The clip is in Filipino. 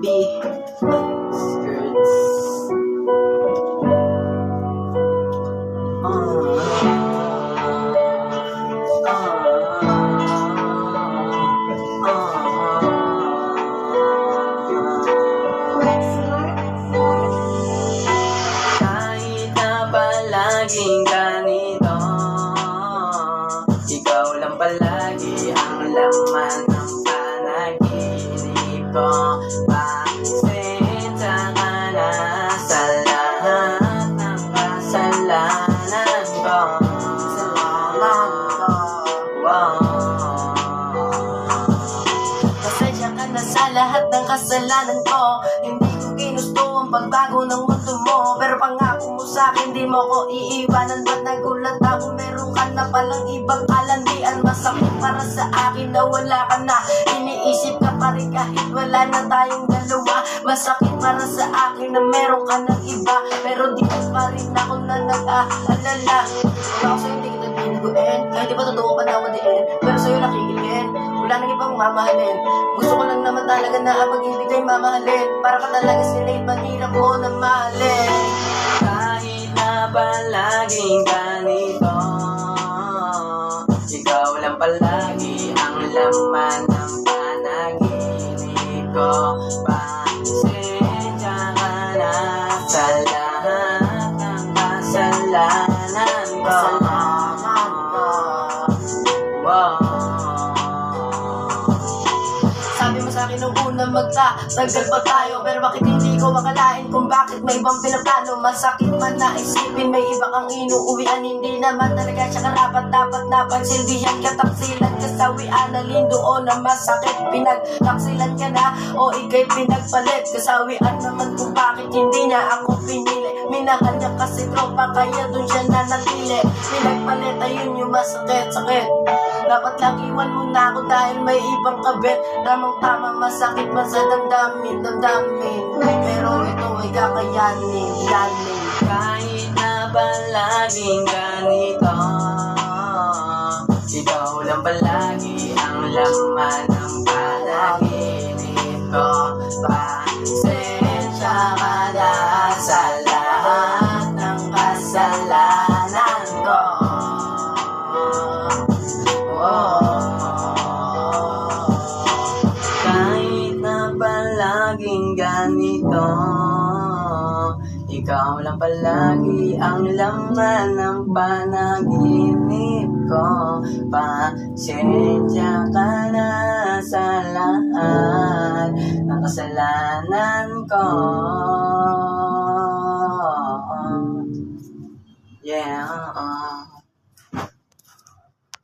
Skirts. Kahit na palaging ganito, ikaw lang palagi ang laman ng panaginip ko. Pasensya ka na sa lahat ng kasalanan ko. Pasensya ka na sa lahat ng kasalanan ko. Hindi ko ginusto ang pagbago ng mundo mo, pero pangako mo sa'kin di mo ko iiwanan. Ba't nagulat ako, meron ka na palang ibang kalandian. Masakit para sa akin na wala ka na, iniisip ka pa rin kahit wala na tayong dalawa. Masakit para sa akin na meron ka ng iba, pero di pa rin ako na nag-aalala. Wala ko sa'yo, hindi kita binuguin, kahit di ba totoo pa na wadiin, pero sa'yo nakikilin. Wala nang ibang mamahalin. Gusto ko lang naman talaga na ang pag-ibig ay mamahalin. Para ka talaga sinate, mahirap mo na mahalin. Kahit na palaging ganito, ikaw lang palagi ang laman ng panaginip ko. Pasensya ka na sa lahat ng kasalanan ko. Sabi mo sa'kin nung una magtatagal pa tayo, pero bakit hindi ko makalain kung bakit may ibang pinaplano? Masakit man na isipin may iba kang inuuwian, hindi naman talaga siya karapat dapat na pagsilbihan. Kataksilan, kasawian, alin doon na masakit. Pinagtaksilan ka na o ikay pinagpalit. Kasawian naman kung bakit hindi niya ako pinili. Minahal niya kasi tropa kaya dun siya nanatili. Pinagpalit, ayun yung masakit-sakit. Dapat lang iwan mo na ako dahil may ibang kabit. Tamang-tama, masakit man sa damdamin. Pero ito ay kakayanin. Kahit na palaging ganito, ikaw lang palagi ang laman ng panaginip ko. Pasensya ka na sa lahat ng kasalanan ko. Kahit na palaging ganito, ikaw lang palagi ang laman ng panaginip ko. Pasensya ka na sa lahat ng kasalanan ko. Yeah.